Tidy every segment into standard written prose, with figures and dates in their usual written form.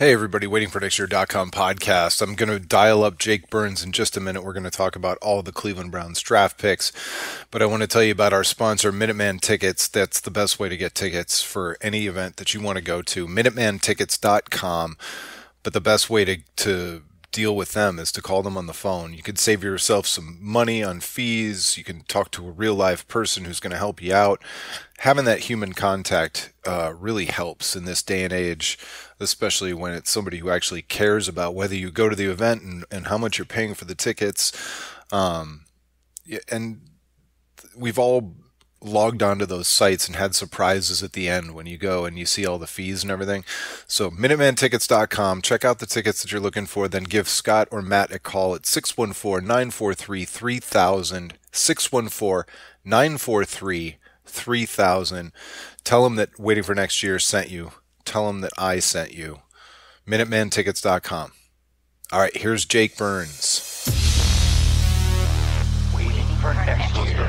Hey, everybody, waitingfornextyear.com podcast. I'm going to dial up Jake Burns in just a minute. We're going to talk about all the Cleveland Browns draft picks. But I want to tell you about our sponsor, Minuteman Tickets. That's the best way to get tickets for any event that you want to go to. MinutemanTickets.com. But the best way to deal with them is to call them on the phone. You could save yourself some money on fees. You can talk to a real live person who's going to help you out. Having that human contact really helps in this day and age, especially when it's somebody who actually cares about whether you go to the event and how much you're paying for the tickets. And we've all logged onto those sites and had surprises at the end when you go and you see all the fees and everything. So MinutemanTickets.com, check out the tickets that you're looking for, then give Scott or Matt a call at 614-943-3000, 614-943-3000. Tell them that Waiting for Next Year sent you. Tell them that I sent you. MinutemanTickets.com. All right, here's Jake Burns. Waiting for next year.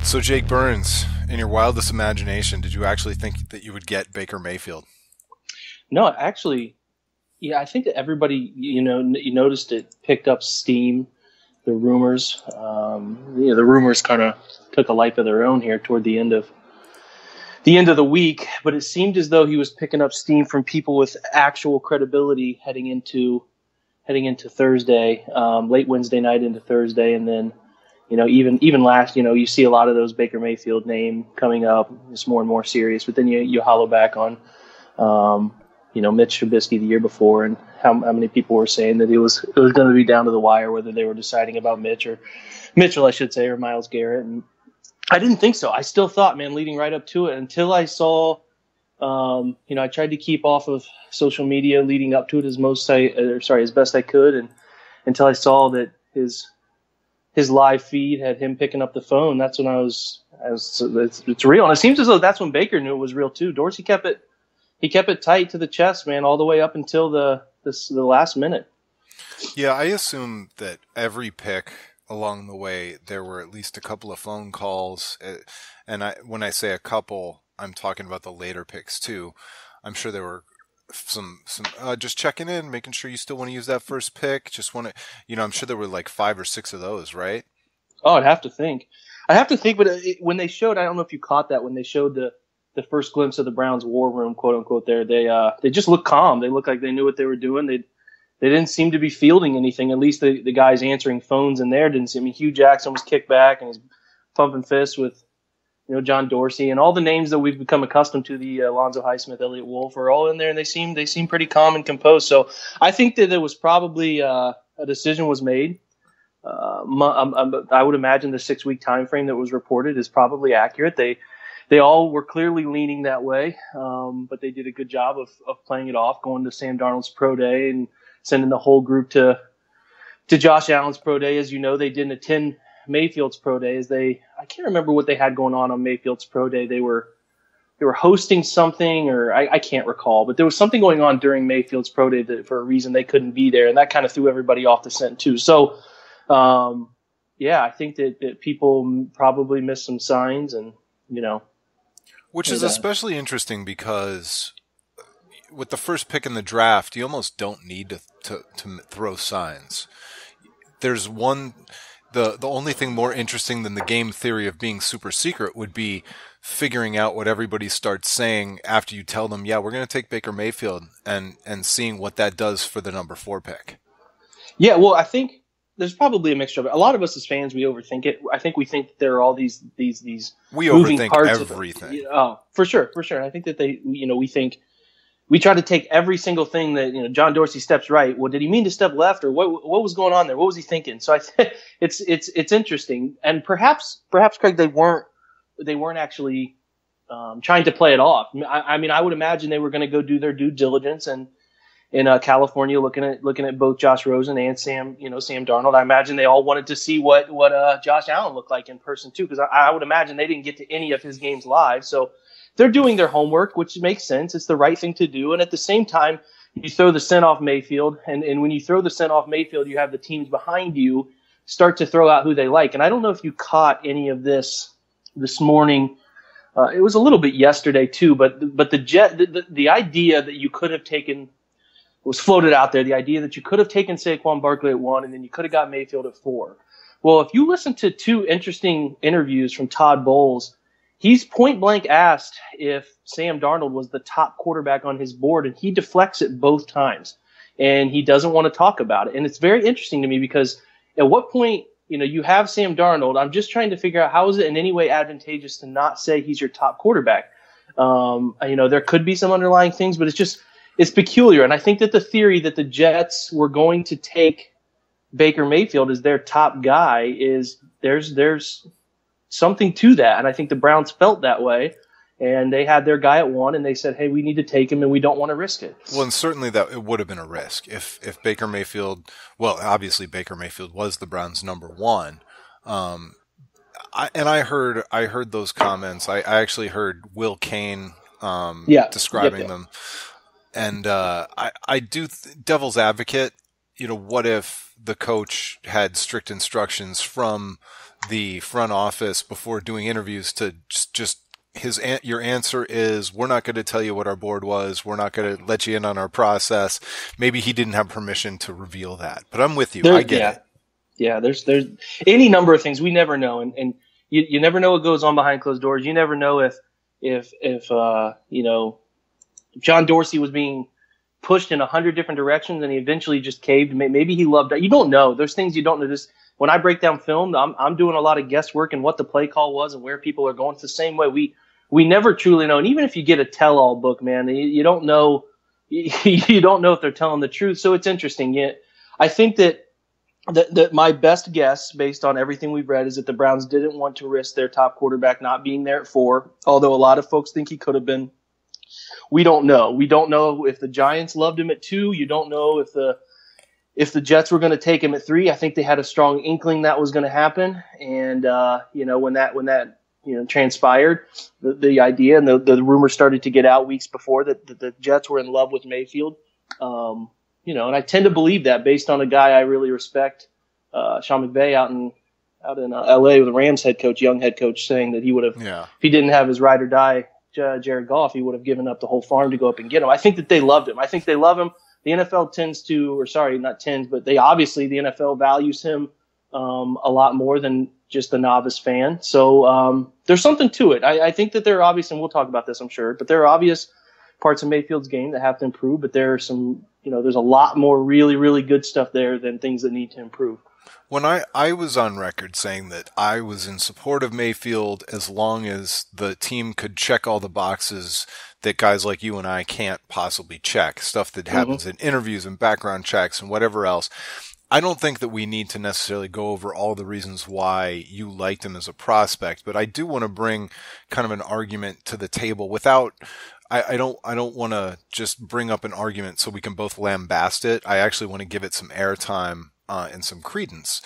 So Jake Burns, in your wildest imagination, did you actually think that you would get Baker Mayfield? No, actually, yeah, I think that everybody, you noticed it picked up steam. The rumors, the rumors kind of took a life of their own here toward the end of the week. But it seemed as though he was picking up steam from people with actual credibility heading into Thursday, late Wednesday night into Thursday, and then even last, you see a lot of those Baker Mayfield name coming up. It's more and more serious, but then you hollow back on Mitch Trubisky the year before, and how many people were saying that it was going to be down to the wire whether they were deciding about Mitchell, I should say, or Myles Garrett. And I didn't think so. I still thought, man, leading right up to it, until I saw, I tried to keep off of social media leading up to it as best I could, and until I saw that his live feed had him picking up the phone. That's when it's real, and it seems as though that's when Baker knew it was real too. Dorsey kept it tight to the chest, man, all the way up until the last minute. Yeah, I assume that every pick along the way there were at least a couple of phone calls, and when I say a couple, I'm talking about the later picks too. I'm sure there were some just checking in, making sure you still want to use that first pick. Just want to, I'm sure there were like 5 or 6 of those, right? Oh, I'd have to think, but when they showed, I don't know if you caught that, when they showed the first glimpse of the Browns war room, quote unquote, there, they just looked calm. They looked like they knew what they were doing. They didn't seem to be fielding anything. At least the guys answering phones in there didn't seem. I mean, Hugh Jackson was kicked back and he's pumping fists with, John Dorsey, and all the names that we've become accustomed to, the Alonzo Highsmith, Elliott Wolf, are all in there, and they seem pretty calm and composed. So I think that there was probably a decision was made. I would imagine the 6-week time frame that was reported is probably accurate. They all were clearly leaning that way, but they did a good job of playing it off, going to Sam Darnold's pro day and sending the whole group to Josh Allen's pro day. As you know, they didn't attend Mayfield's pro day. I can't remember what they had going on Mayfield's pro day. They were hosting something, or I can't recall, but there was something going on during Mayfield's pro day that for a reason they couldn't be there, and that kind of threw everybody off the scent too. So, I think that people probably missed some signs, and which is especially interesting because with the first pick in the draft, you almost don't need to throw signs. There's one. The only thing more interesting than the game theory of being super secret would be figuring out what everybody starts saying after you tell them, yeah, we're going to take Baker Mayfield, and seeing what that does for the number 4 pick. Yeah, well, I think there's probably a mixture of it. A lot of us as fans, we overthink it. I think we think that there are all these we moving overthink parts everything. Oh, for sure. And I think that we think we try to take every single thing that, John Dorsey steps right. Well, did he mean to step left, or what was going on there? What was he thinking? So I think it's interesting, and perhaps Craig, they weren't actually trying to play it off. I mean, I would imagine they were going to go do their due diligence and in California, looking at both Josh Rosen and Sam Darnold. I imagine they all wanted to see what Josh Allen looked like in person too, because I would imagine they didn't get to any of his games live. So they're doing their homework, which makes sense. It's the right thing to do. And at the same time, you throw the scent off Mayfield. And when you throw the scent off Mayfield, you have the teams behind you start to throw out who they like. And I don't know if you caught any of this morning. It was a little bit yesterday too, but the idea that you could have taken was floated out there. The idea that you could have taken Saquon Barkley at 1 and then you could have got Mayfield at 4. Well, if you listen to 2 interesting interviews from Todd Bowles, he's point blank asked if Sam Darnold was the top quarterback on his board, and he deflects it both times, and he doesn't want to talk about it. And it's very interesting to me because at what point, you have Sam Darnold. I'm just trying to figure out how is it in any way advantageous to not say he's your top quarterback. There could be some underlying things, but it's peculiar. And I think that the theory that the Jets were going to take Baker Mayfield as their top guy is there's something to that. And I think the Browns felt that way. And they had their guy at 1, and they said, hey, we need to take him, and we don't want to risk it. Well, and certainly that it would have been a risk if Baker Mayfield, well, obviously Baker Mayfield was the Browns' number 1. I heard those comments. I actually heard Will Kane describing them. And I do devil's advocate, what if the coach had strict instructions from the front office before doing interviews to just your answer is, we're not going to tell you what our board was. We're not going to let you in on our process. Maybe he didn't have permission to reveal that, but I'm with you. I get it. Yeah. There's any number of things we never know. And you never know what goes on behind closed doors. You never know if John Dorsey was being pushed in 100 different directions and he eventually just caved. Maybe he loved it. You don't know. There's things you don't know. When I break down film, I'm doing a lot of guesswork and what the play call was and where people are going. It's the same way. We never truly know. And even if you get a tell-all book, man, you don't know. You don't know if they're telling the truth. So it's interesting. I think that my best guess, based on everything we've read, is that the Browns didn't want to risk their top quarterback not being there at 4. Although a lot of folks think he could have been. We don't know. We don't know if the Giants loved him at 2. You don't know if the Jets were going to take him at 3. I think they had a strong inkling that was going to happen. And, when that transpired, the idea and the rumors started to get out weeks before that the Jets were in love with Mayfield. And I tend to believe that based on a guy I really respect, Sean McVay out in LA with the Rams young head coach, saying that he would have, if he didn't have his ride or die, Jared Goff, he would have given up the whole farm to go up and get him. I think that they loved him. I think they love him. The NFL obviously the NFL values him a lot more than just the novice fan. So there's something to it. I think that there are obvious, and we'll talk about this, I'm sure, but there are obvious parts of Mayfield's game that have to improve, but there are some, there's a lot more really, really good stuff there than things that need to improve. When I was on record saying that I was in support of Mayfield as long as the team could check all the boxes that guys like you and I can't possibly check, stuff that happens in interviews and background checks and whatever else. I don't think that we need to necessarily go over all the reasons why you liked him as a prospect, but I do want to bring kind of an argument to the table without I don't want to just bring up an argument so we can both lambast it. I actually want to give it some airtime and some credence.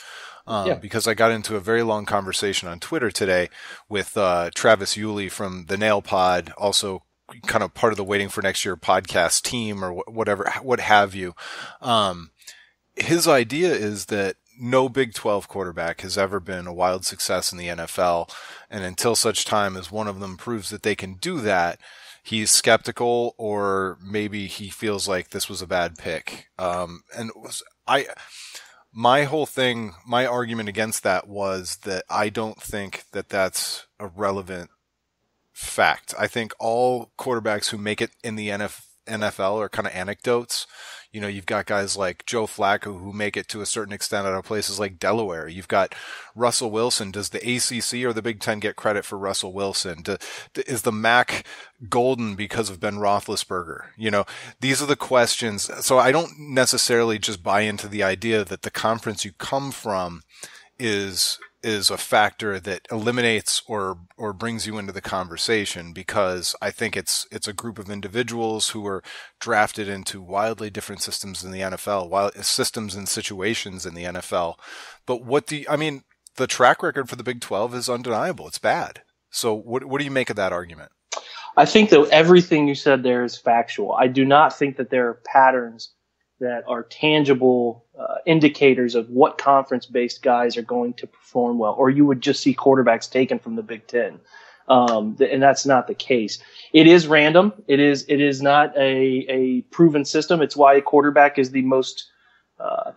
Because I got into a very long conversation on Twitter today with Travis Yulee from the Nail Pod, also kind of part of the Waiting for Next Year podcast team or whatever, what have you. His idea is that no Big 12 quarterback has ever been a wild success in the NFL, and until such time as one of them proves that they can do that, he's skeptical, or maybe he feels like this was a bad pick. My argument against that was that I don't think that that's a relevant fact. I think all quarterbacks who make it in the NFL are kind of anecdotes. You've got guys like Joe Flacco who make it to a certain extent out of places like Delaware. You've got Russell Wilson. Does the ACC or the Big Ten get credit for Russell Wilson? Is the MAC golden because of Ben Roethlisberger? These are the questions. So I don't necessarily just buy into the idea that the conference you come from is a factor that eliminates or brings you into the conversation, because I think it's a group of individuals who are drafted into wildly different systems in the NFL, systems and situations in the NFL. But the track record for the Big 12 is undeniable. It's bad. So what do you make of that argument? I think that everything you said there is factual. I do not think that there are patterns that are tangible indicators of what conference-based guys are going to perform well, or you would just see quarterbacks taken from the Big Ten. And that's not the case. It is random. It is not a proven system. It's why a quarterback is the most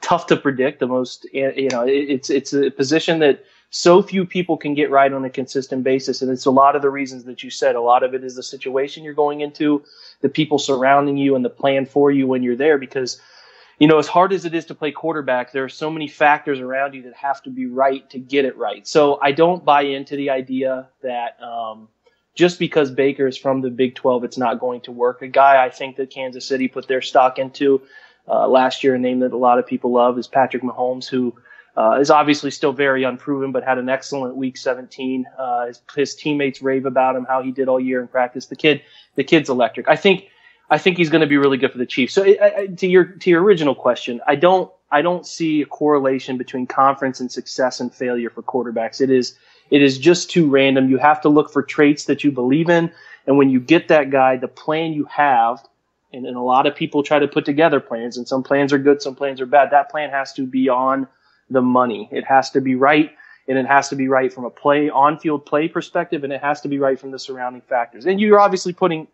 tough to predict. The most, it's a position that so few people can get right on a consistent basis. And it's a lot of the reasons that you said. A lot of it is the situation you're going into, the people surrounding you, and the plan for you when you're there. Because, as hard as it is to play quarterback, there are so many factors around you that have to be right to get it right. So I don't buy into the idea that just because Baker is from the Big 12, it's not going to work. A guy I think that Kansas City put their stock into last year, a name that a lot of people love, is Patrick Mahomes, who is obviously still very unproven, but had an excellent Week 17. His teammates rave about him, how he did all year in practice. The kid's electric. I think he's going to be really good for the Chiefs. So to your original question, I don't see a correlation between conference and success and failure for quarterbacks. It is just too random. You have to look for traits that you believe in, and when you get that guy, the plan you have. And a lot of people try to put together plans, and some plans are good, some plans are bad. That plan has to be on the money. It has to be right, and it has to be right from a on-field play perspective, and it has to be right from the surrounding factors. And you're obviously putting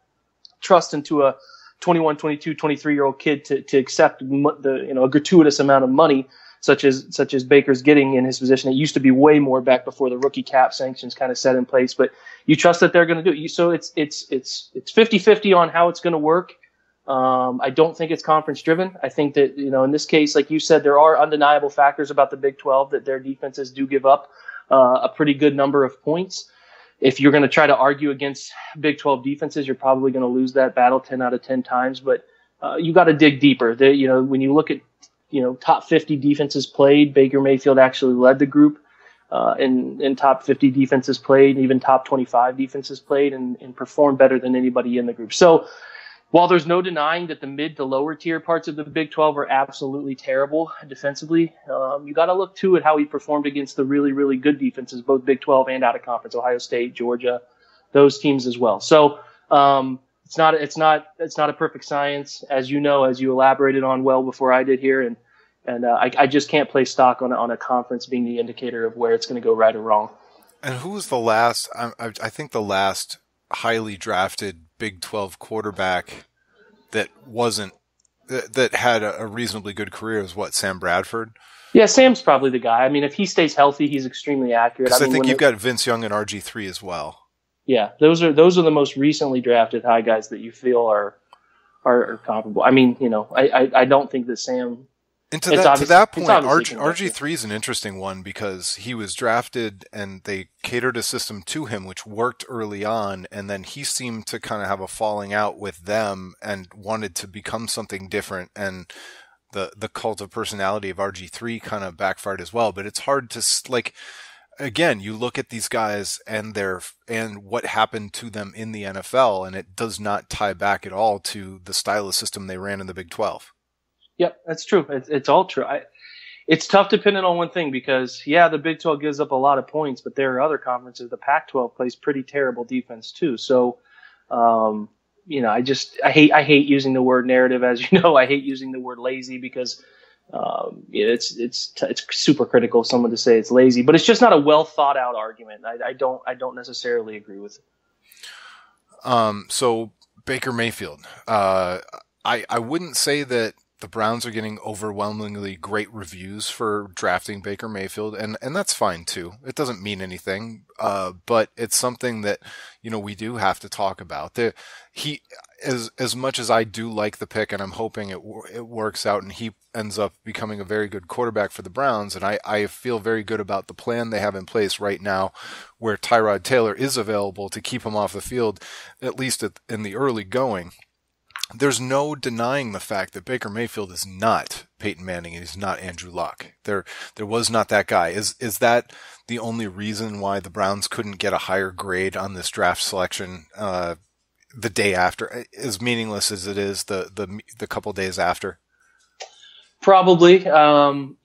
trust into a 21, 22, 23-year-old kid to accept a gratuitous amount of money, such as Baker's getting in his position. It used to be way more back before the rookie cap sanctions kind of set in place, but you trust that they're going to do it. So it's 50-50 on how it's going to work. I don't think it's conference driven. I think that, in this case, like you said, there are undeniable factors about the Big 12 that their defenses do give up a pretty good number of points. If you're going to try to argue against Big 12 defenses, you're probably going to lose that battle 10 out of 10 times, but you got to dig deeper. When you look at, top 50 defenses played, Baker Mayfield actually led the group in top 50 defenses played, even top 25 defenses played, and performed better than anybody in the group. So, while there's no denying that the mid to lower tier parts of the Big 12 are absolutely terrible defensively, you got to look too at how he performed against the really, really good defenses, both Big 12 and out of conference, Ohio State, Georgia, those teams as well. So it's not a perfect science, as you know, as you elaborated on well before I did here, and I just can't place stock on a conference being the indicator of where it's going to go right or wrong. And who was the last? I think the last highly drafted Big 12 quarterback that had a reasonably good career was Sam Bradford? Yeah, Sam's probably the guy. I mean, if he stays healthy, he's extremely accurate. I think you've got Vince Young and RG3 as well. Yeah, those are the most recently drafted high guys that you feel are comparable. I mean, I don't think that Sam. And to that point, RG3 is an interesting one because he was drafted and they catered a system to him which worked early on, and then he seemed to kind of have a falling out with them and wanted to become something different, and the cult of personality of RG3 kind of backfired as well. But it's hard to, again, you look at these guys and what happened to them in the NFL, and it does not tie back at all to the style of system they ran in the Big 12. Yep, that's true. It's all true. It's tough depending on one thing because, the Big 12 gives up a lot of points, but there are other conferences. The Pac-12 plays pretty terrible defense too. So, I hate using the word narrative, as you know. I hate using the word lazy because it's super critical of someone to say it's lazy, but it's just not a well thought out argument. I don't necessarily agree with it. So Baker Mayfield, I wouldn't say that the Browns are getting overwhelmingly great reviews for drafting Baker Mayfield, and that's fine too. It doesn't mean anything, but it's something that, we do have to talk about. As much as I do like the pick, and I'm hoping it works out and he ends up becoming a very good quarterback for the Browns, and I feel very good about the plan they have in place right now where Tyrod Taylor is available to keep him off the field, at least in the early going. There's no denying the fact that Baker Mayfield is not Peyton Manning and he's not Andrew Luck. There was not that guy. Is that the only reason why the Browns couldn't get a higher grade on this draft selection the day after, as meaningless as it is the couple days after? Probably. I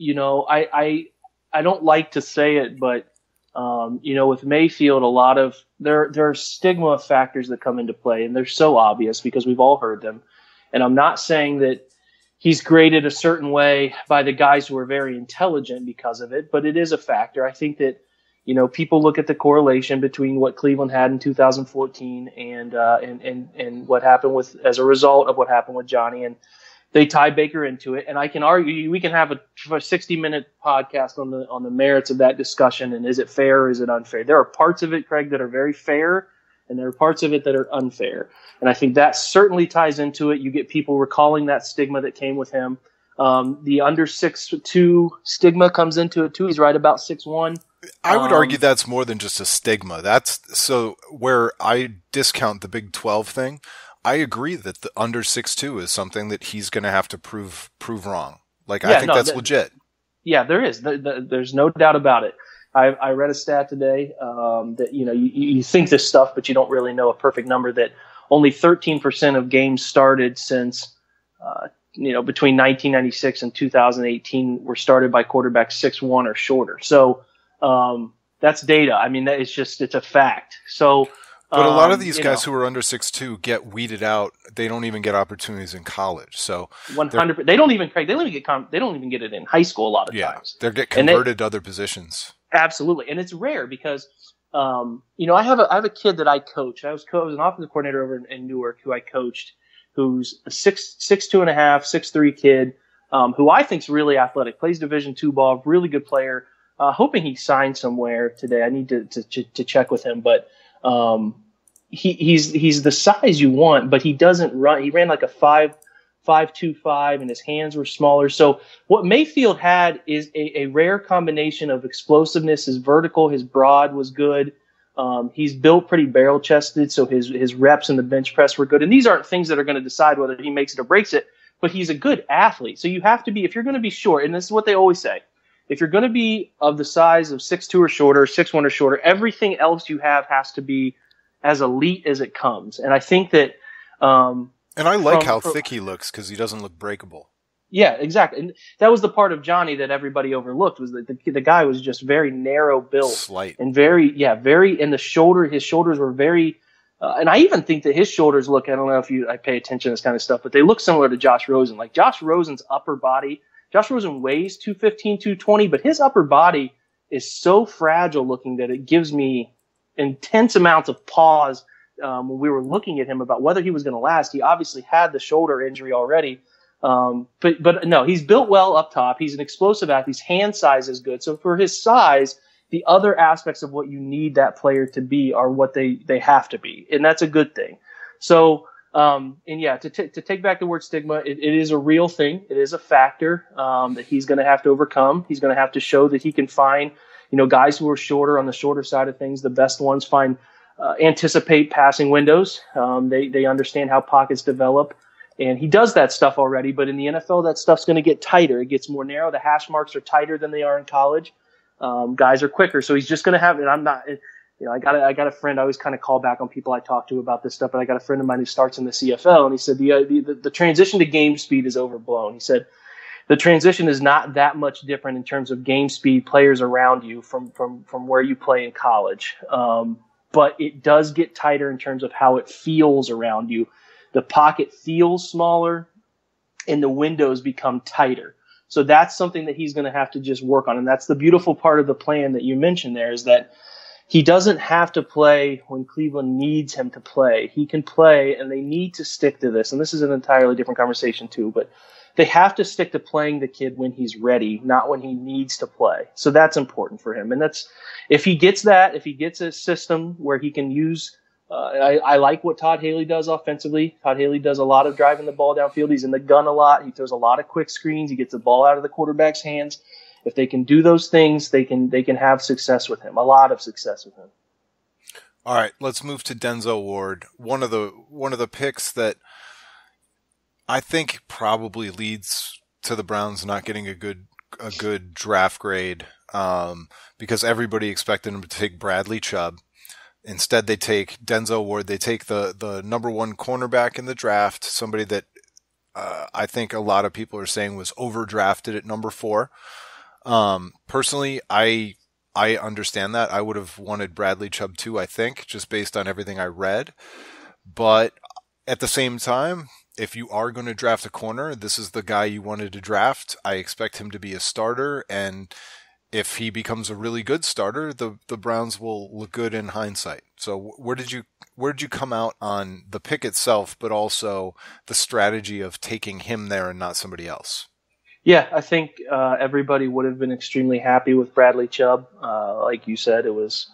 don't like to say it, but with Mayfield, a lot of there are stigma factors that come into play, and they're so obvious because we've all heard them. And I'm not saying that he's graded a certain way by the guys who are very intelligent because of it, but it is a factor. I think that, people look at the correlation between what Cleveland had in 2014 and what happened as a result of what happened with Johnny, and they tie Baker into it. And I can argue, we can have a 60-minute podcast on the merits of that discussion, and is it fair or is it unfair? There are parts of it, Craig, that are very fair, and there are parts of it that are unfair. And I think that certainly ties into it. You get people recalling that stigma that came with him. The under 6'2" stigma comes into it too. He's right about 6'1". I would argue that's more than just a stigma. That's so where I discount the Big 12 thing. I agree that the under 6'2" is something that he's going to have to prove wrong. I think that's legit. Yeah, there is. There's no doubt about it. I read a stat today that you think this stuff, but you don't really know a perfect number. That only 13% of games started since between 1996 and 2018 were started by quarterbacks 6'1" or shorter. So that's data. I mean, it's a fact. So. But a lot of these guys who are under 6'2" get weeded out. They don't even get opportunities in college. So 100%. They don't even get it in high school a lot of times. They get converted to other positions. Absolutely, and it's rare because I have a kid that I coach. I was an offensive coordinator over in Newark who I coached, who's a 6'2 and a half, 6'3" kid, who I think is really athletic, plays Division II ball, really good player. Hoping he signs somewhere today. I need to check with him, but. He's the size you want, but he doesn't run. He ran like a 5.25, and his hands were smaller. So what Mayfield had is a rare combination of explosiveness. His vertical, his broad was good. He's built pretty barrel chested, so his reps in the bench press were good. And these aren't things that are going to decide whether he makes it or breaks it, but he's a good athlete. So you have to be, if you're going to be short, and this is what they always say, if you're going to be of the size of 6'2" or shorter, 6'1" or shorter, everything else you have has to be as elite as it comes. And I think that and I like how thick he looks because he doesn't look breakable. Yeah, exactly. And that was the part of Johnny that everybody overlooked, was that the guy was just very narrow built. Slight. And very, and his shoulders were very and I even think that his shoulders look, I don't know if I pay attention to this kind of stuff, but they look similar to Josh Rosen. Like Josh Rosen's upper body, Josh Rosen weighs 215, 220, but his upper body is so fragile looking that it gives me intense amounts of pause when we were looking at him about whether he was going to last. He obviously had the shoulder injury already, but no, he's built well up top. He's an explosive athlete. His hand size is good. So for his size, the other aspects of what you need that player to be are what they have to be, and that's a good thing. So, to take back the word stigma, it is a real thing. It is a factor that he's going to have to overcome. He's going to have to show that he can find, guys who are shorter on the shorter side of things. The best ones anticipate passing windows. They understand how pockets develop, and he does that stuff already. But in the NFL, that stuff's going to get tighter. It gets more narrow. The hash marks are tighter than they are in college. Guys are quicker, so he's just going to have. And I'm not. I got a friend. I always kind of call back on people I talk to about this stuff. But I got a friend of mine who starts in the CFL, and he said the transition to game speed is overblown. He said the transition is not that much different in terms of game speed, players around you from where you play in college. But it does get tighter in terms of how it feels around you. The pocket feels smaller, and the windows become tighter. So that's something that he's going to have to just work on. And that's the beautiful part of the plan that you mentioned there, is that he doesn't have to play when Cleveland needs him to play. He can play, and they need to stick to this. And this is an entirely different conversation too, but they have to stick to playing the kid when he's ready, not when he needs to play. So that's important for him. And that's, if he gets a system where he can use, I like what Todd Haley does offensively. Todd Haley does a lot of driving the ball downfield. He's in the gun a lot. He throws a lot of quick screens. He gets the ball out of the quarterback's hands. If they can do those things, they can have success with him, a lot of success with him. All right, let's move to Denzel Ward. One of the picks that I think probably leads to the Browns not getting a good draft grade, because everybody expected him to take Bradley Chubb. Instead, they take Denzel Ward. They take the number one cornerback in the draft, somebody that I think a lot of people are saying was overdrafted at number 4. Personally, I understand that. I would have wanted Bradley Chubb too, I think, just based on everything I read. But at the same time, if you are going to draft a corner, this is the guy you wanted to draft. I expect him to be a starter, and if he becomes a really good starter, the Browns will look good in hindsight. So where did you come out on the pick itself, but also the strategy of taking him there and not somebody else? Yeah, I think everybody would have been extremely happy with Bradley Chubb. Like you said, it was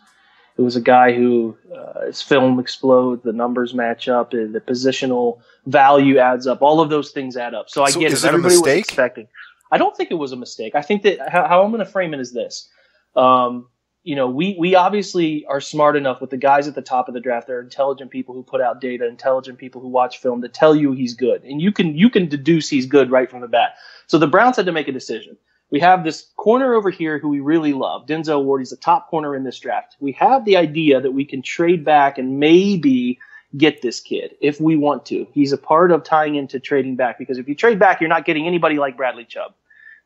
a guy who his film explodes, the numbers match up, the positional value adds up. All of those things add up. So I get is it. it Everybody a was mistake? expecting. I don't think it was a mistake. I think that how I'm going to frame it is this. We obviously are smart enough with the guys at the top of the draft. They're intelligent people who put out data, intelligent people who watch film that tell you he's good. And you can deduce he's good right from the bat. So the Browns had to make a decision. We have this corner over here who we really love, Denzel Ward. He's the top corner in this draft. We have the idea that we can trade back and maybe get this kid if we want to. He's a part of tying into trading back, because if you trade back, you're not getting anybody like Bradley Chubb.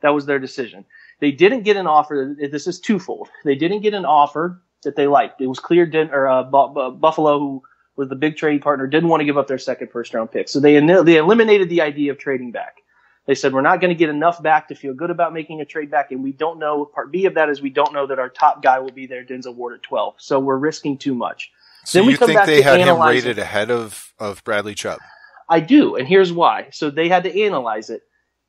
That was their decision. They didn't get an offer. This is twofold. They didn't get an offer that they liked. It was clear Buffalo, who was the big trade partner, didn't want to give up their second first-round pick. So they eliminated the idea of trading back. They said, we're not going to get enough back to feel good about making a trade back, and we don't know. Part B of that is we don't know that our top guy will be there, Denzel Ward, at 12. So we're risking too much. So then we you come think back they to had him analyze rated it. ahead of Bradley Chubb? I do, and here's why. So they had to analyze it.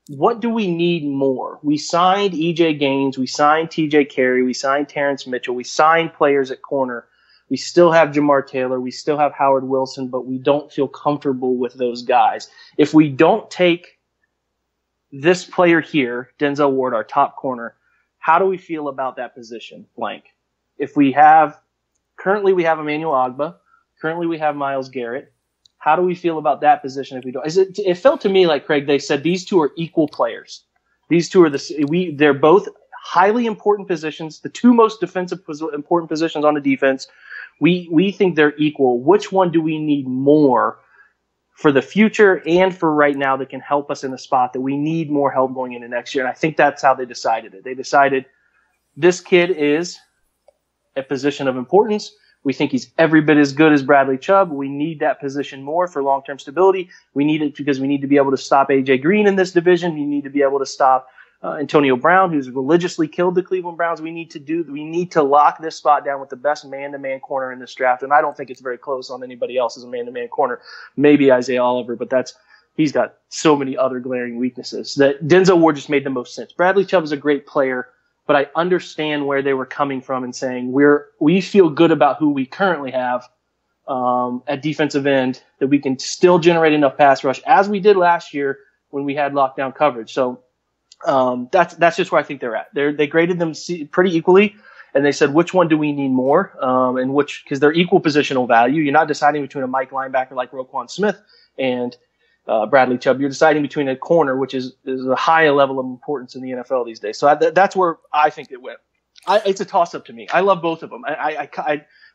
What do we need more? We signed E.J. Gaines. We signed T.J. Carey. We signed Terrence Mitchell. We signed players at corner. We still have Jamar Taylor. We still have Howard Wilson, but we don't feel comfortable with those guys. If we don't take this player here, Denzel Ward, our top corner, how do we feel about that position blank? Currently we have Emmanuel Ogbah. Currently we have Myles Garrett. How do we feel about that position if we don't? It felt to me like, Craig, they said these two are equal players. These two are they're both highly important positions, the two most important positions on the defense. We think they're equal. Which one do we need more for the future and for right now that can help us in a spot that we need more help going into next year? And I think that's how they decided it. They decided this kid is a position of importance. We think he's every bit as good as Bradley Chubb. We need that position more for long-term stability. We need it because we need to be able to stop A.J. Green in this division. We need to be able to stop Antonio Brown, who's religiously killed the Cleveland Browns. We need to lock this spot down with the best man-to-man corner in this draft. And I don't think it's very close on anybody else as a man-to-man corner. Maybe Isaiah Oliver, but he's got so many other glaring weaknesses that Denzel Ward just made the most sense. Bradley Chubb is a great player, but I understand where they were coming from and saying we feel good about who we currently have at defensive end, that we can still generate enough pass rush as we did last year when we had lockdown coverage. So that's just where I think they're at. They graded them pretty equally, and they said which one do we need more, and which, because they're equal positional value. You're not deciding between a Mike linebacker like Roquan Smith and Bradley Chubb. You're deciding between a corner, which is a higher level of importance in the NFL these days. So that's where I think it went. It's a toss-up to me. I love both of them.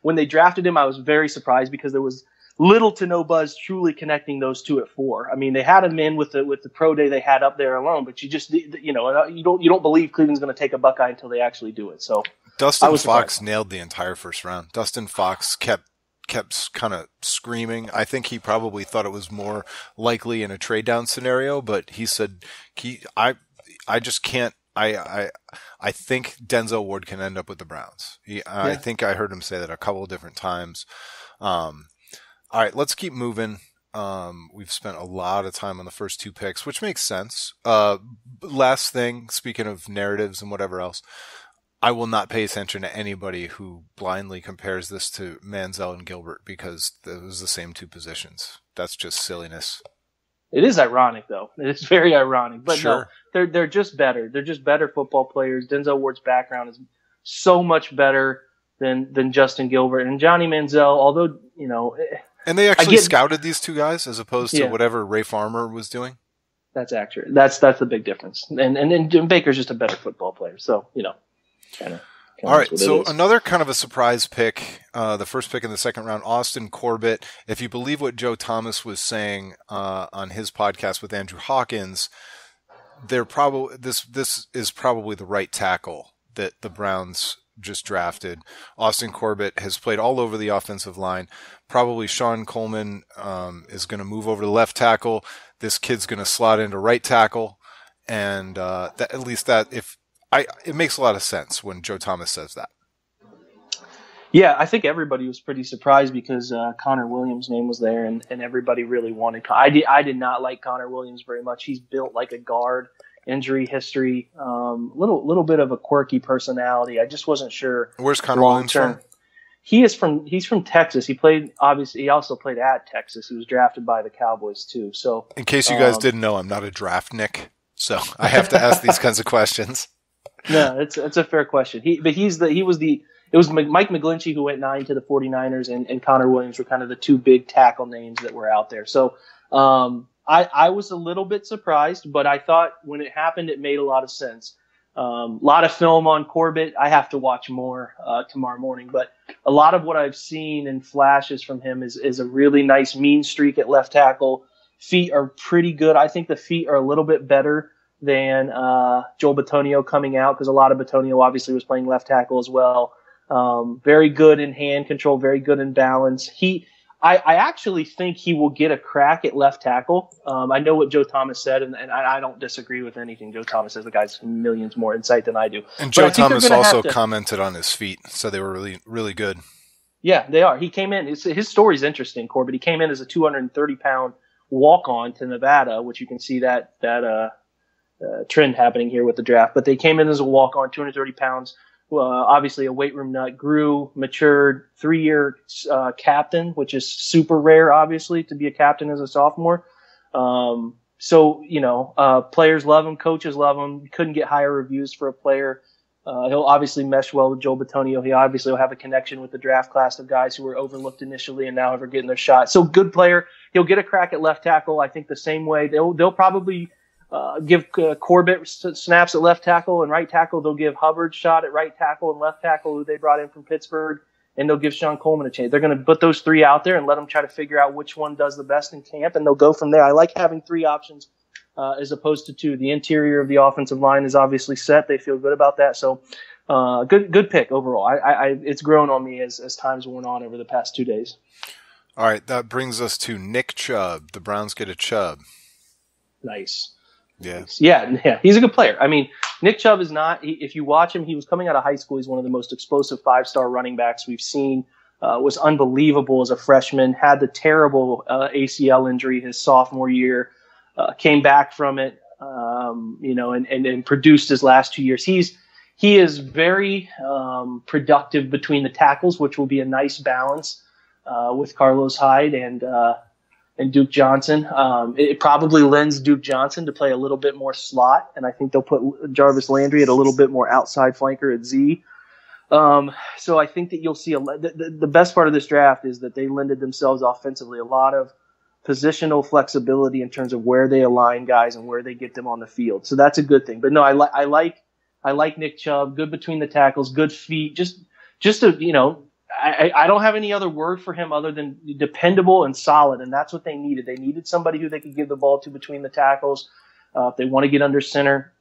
When they drafted him, I was very surprised because there was little to no buzz truly connecting those two at 4. I mean, they had him in with the pro day they had up there alone, but you don't believe Cleveland's going to take a Buckeye until they actually do it. So Dustin Fox nailed the entire first round. Dustin Fox kept kind of screaming. I think he probably thought it was more likely in a trade down scenario, but he said, I just can't. I think Denzel Ward can end up with the Browns. I think I heard him say that a couple of different times. All right, let's keep moving. We've spent a lot of time on the first two picks, which makes sense. Last thing, speaking of narratives and whatever else, I will not pay attention to anybody who blindly compares this to Manziel and Gilbert, because it was the same two positions. That's just silliness. It is ironic, though. It's very ironic. But sure. No, they're just better. They're just better football players. Denzel Ward's background is so much better than Justin Gilbert. And Johnny Manziel, although, And they actually scouted these two guys as opposed to whatever Ray Farmer was doing? That's accurate. That's the big difference. And Baker's just a better football player. So, All right, so another kind of a surprise pick, the first pick in the second round, Austin Corbett. If you believe what Joe Thomas was saying on his podcast with Andrew Hawkins, this is probably the right tackle that the Browns just drafted. Austin Corbett has played all over the offensive line. Probably Sean Coleman is going to move over to left tackle. This kid's going to slot into right tackle. And it makes a lot of sense when Joe Thomas says that. Yeah, I think everybody was pretty surprised because Connor Williams' name was there, and everybody really wanted. I did not like Connor Williams very much. He's built like a guard, injury history, little bit of a quirky personality. I just wasn't sure. Where's Connor Williams from? He's from Texas. He also played at Texas. He was drafted by the Cowboys too. So, in case you guys didn't know, I'm not a draft Nick, so I have to ask these kinds of questions. No, it's a fair question. It was Mike McGlinchey who went 9 to the 49ers, and Connor Williams were kind of the two big tackle names that were out there. So I was a little bit surprised, but I thought when it happened, it made a lot of sense. A lot of film on Corbett. I have to watch more tomorrow morning, but a lot of what I've seen in flashes from him is a really nice mean streak at left tackle. Feet are pretty good. I think the feet are a little bit better than Joel Bitonio coming out, because a lot of Bitonio obviously was playing left tackle as well. Very good in hand control, very good in balance. I actually think he will get a crack at left tackle. I know what Joe Thomas said, and I don't disagree with anything Joe Thomas says. The guy's millions more insight than I do. And Joe Thomas also commented on his feet, so they were really, really good. Yeah, they are. He came in. His story's interesting, Corbett. He came in as a 230-pound walk-on to Nevada, which you can see that trend happening here with the draft. But they came in as a walk-on, 230 pounds. Obviously a weight room nut, grew, matured, 3-year captain, which is super rare, obviously, to be a captain as a sophomore. So, players love him, coaches love him. You couldn't get higher reviews for a player. He'll obviously mesh well with Joel Bitonio. He obviously will have a connection with the draft class of guys who were overlooked initially and now are getting their shot. So good player. He'll get a crack at left tackle. I think the same way they'll probably give Corbett snaps at left tackle and right tackle. They'll give Hubbard shot at right tackle and left tackle, who they brought in from Pittsburgh, and they'll give Sean Coleman a chance. They're going to put those three out there and let them try to figure out which one does the best in camp, and they'll go from there. I like having three options as opposed to two. The interior of the offensive line is obviously set. They feel good about that. So good pick overall. It's grown on me as time's worn on over the past 2 days. All right, that brings us to Nick Chubb. The Browns get a Chubb. Nice. Yeah, he's a good player. I mean, Nick Chubb is not. If you watch him, he was coming out of high school. He's one of the most explosive 5-star running backs we've seen. Was unbelievable as a freshman. Had the terrible ACL injury his sophomore year. Came back from it, and produced his last 2 years. He is very productive between the tackles, which will be a nice balance with Carlos Hyde and Duke Johnson. It probably lends Duke Johnson to play a little bit more slot, and I think they'll put Jarvis Landry at a little bit more outside flanker at Z. So I think that you'll see the best part of this draft is that they lended themselves offensively a lot of positional flexibility in terms of where they align guys and where they get them on the field. So that's a good thing. But no, I like Nick Chubb. Good between the tackles, good feet. I don't have any other word for him other than dependable and solid, and that's what they needed. They needed somebody who they could give the ball to between the tackles. If they want to get under center,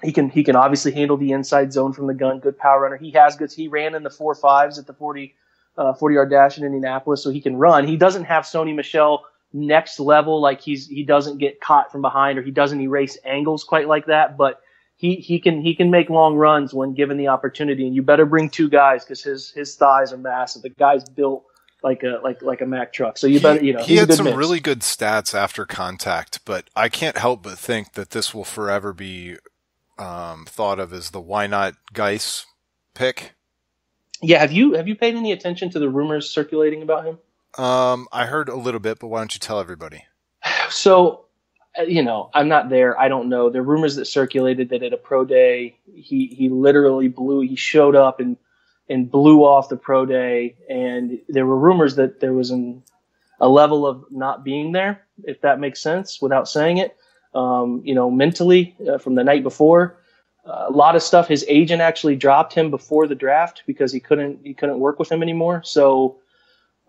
he can obviously handle the inside zone from the gun. Good power runner. He has goods. He ran in the 4.5s at the 40-yard dash in Indianapolis, so he can run. He doesn't have Sony Michel next level, like he doesn't get caught from behind or he doesn't erase angles quite like that, but he can make long runs when given the opportunity, and you better bring two guys because his thighs are massive. The guy's built like a Mack truck. So you better, he had some really good stats after contact, but I can't help but think that this will forever be thought of as the why not Geis pick. Yeah, have you paid any attention to the rumors circulating about him? I heard a little bit, but why don't you tell everybody? So, I'm not there. I don't know. There are rumors that circulated that at a pro day, he literally he showed up and blew off the pro day. And there were rumors that there was a level of not being there, if that makes sense without saying it. Mentally from the night before, a lot of stuff. His agent actually dropped him before the draft because he couldn't work with him anymore. So,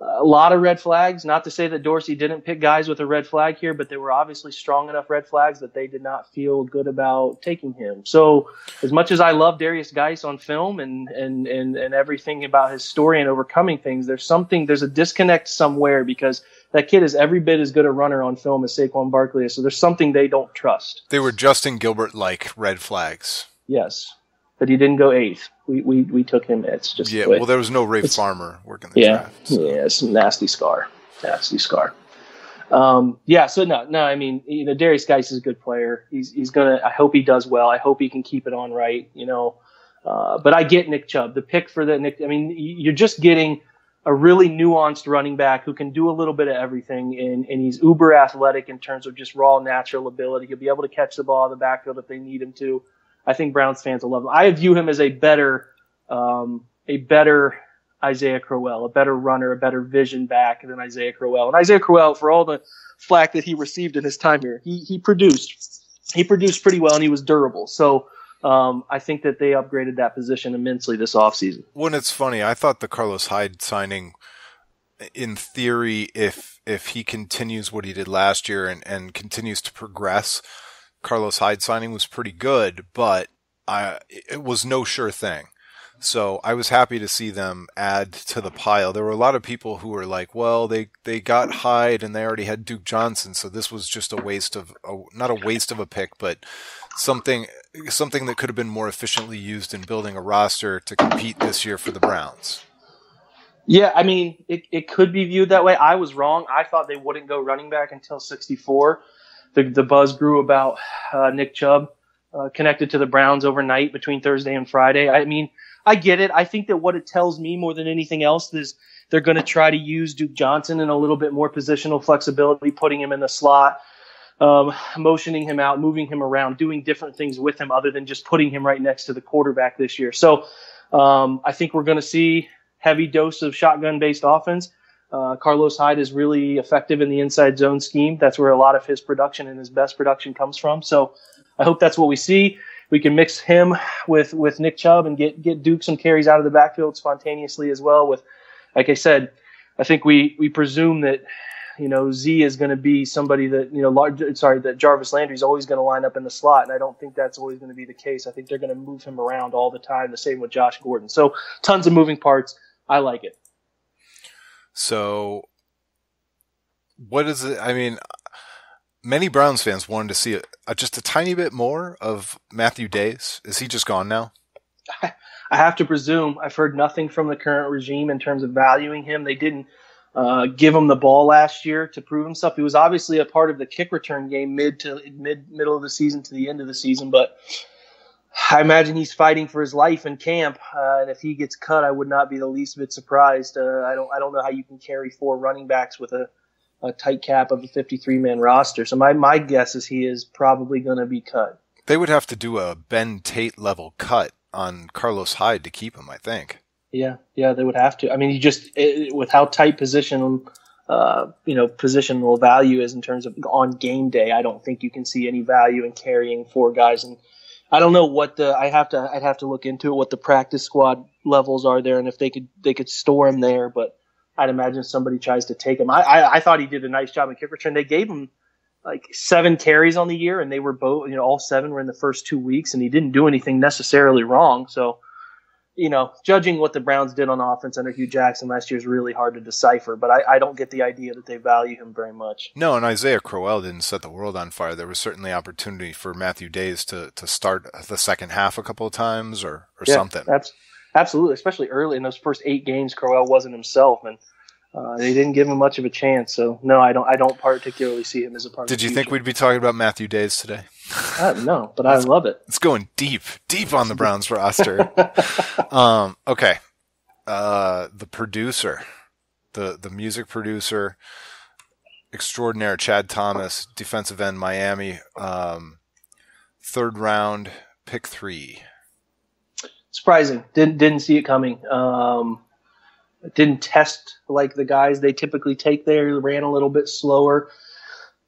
a lot of red flags. Not to say that Dorsey didn't pick guys with a red flag here, but they were obviously strong enough red flags that they did not feel good about taking him. So as much as I love Darius Geis on film and everything about his story and overcoming things, there's a disconnect somewhere, because that kid is every bit as good a runner on film as Saquon Barkley is. So there's something they don't trust. They were Justin Gilbert-like red flags. Yes. But he didn't go 8th. We took him. It's just well, there was no Ray Farmer working the draft. So. Yeah, it's a nasty scar. So no. I mean, Darius Geis is a good player. He's gonna. I hope he does well. I hope he can keep it on right. But I get Nick Chubb. The pick for the Nick. I mean, you're just getting a really nuanced running back who can do a little bit of everything, and he's uber athletic in terms of just raw natural ability. He'll be able to catch the ball in the backfield if they need him to. I think Browns fans will love him. I view him as a better Isaiah Crowell, a better runner, a better vision back than Isaiah Crowell. And Isaiah Crowell, for all the flack that he received in his time here, he produced pretty well, and he was durable. So I think that they upgraded that position immensely this offseason. Well, it's funny. I thought the Carlos Hyde signing, in theory, if he continues what he did last year and continues to progress, Carlos Hyde signing was pretty good, but it was no sure thing. So I was happy to see them add to the pile. There were a lot of people who were like, well, they got Hyde and they already had Duke Johnson, so this was just not a waste of a pick, but something that could have been more efficiently used in building a roster to compete this year for the Browns. Yeah, I mean, it could be viewed that way. I was wrong. I thought they wouldn't go running back until 64. The buzz grew about Nick Chubb connected to the Browns overnight between Thursday and Friday. I mean, I get it. I think that what it tells me more than anything else is they're going to try to use Duke Johnson in a little bit more positional flexibility, putting him in the slot, motioning him out, moving him around, doing different things with him other than just putting him right next to the quarterback this year. So I think we're going to see heavy dose of shotgun-based offense. Carlos Hyde is really effective in the inside zone scheme. That's where a lot of his production and his best production comes from. So I hope that's what we see. We can mix him with Nick Chubb and get Duke some carries out of the backfield spontaneously as well. With, like I said, I think we presume that, Z is going to be somebody that, that Jarvis Landry is always going to line up in the slot. And I don't think that's always going to be the case. I think they're going to move him around all the time. The same with Josh Gordon. So tons of moving parts. I like it. So, what is it? I mean, many Browns fans wanted to see just a tiny bit more of Matthew Days. Is he just gone now? I have to presume. I've heard nothing from the current regime in terms of valuing him. They didn't give him the ball last year to prove himself. He was obviously a part of the kick return game middle of the season to the end of the season, but I imagine he's fighting for his life in camp, and if he gets cut, I would not be the least bit surprised. I don't know how you can carry 4 running backs with a tight cap of a 53-man roster. So my guess is he is probably going to be cut. They would have to do a Ben Tate level cut on Carlos Hyde to keep him, I think. Yeah, they would have to. I mean, with how tight positional value is in terms of on game day, I don't think you can see any value in carrying 4 guys. And I don't know what I'd have to look into it, what the practice squad levels are there, and if they could store him there. But I'd imagine somebody tries to take him. I thought he did a nice job in kick return. They gave him like 7 carries on the year, and they were both, all 7 were in the first 2 weeks, and he didn't do anything necessarily wrong. So, judging what the Browns did on offense under Hugh Jackson last year is really hard to decipher, but I don't get the idea that they value him very much. No, and Isaiah Crowell didn't set the world on fire. There was certainly opportunity for Matthew Days to start the second half a couple of times or something. Absolutely, especially early in those first 8 games, Crowell wasn't himself, and they didn't give him much of a chance. So no, I don't particularly see him as a part. Did you think we'd be talking about Matthew Days today? No, but I love it. It's going deep on the Browns roster. Okay, the producer, the music producer extraordinaire, Chad Thomas, defensive end, Miami, 3rd round, pick 3. Surprising. Didn't see it coming. Didn't test like the guys they typically take there. Ran a little bit slower,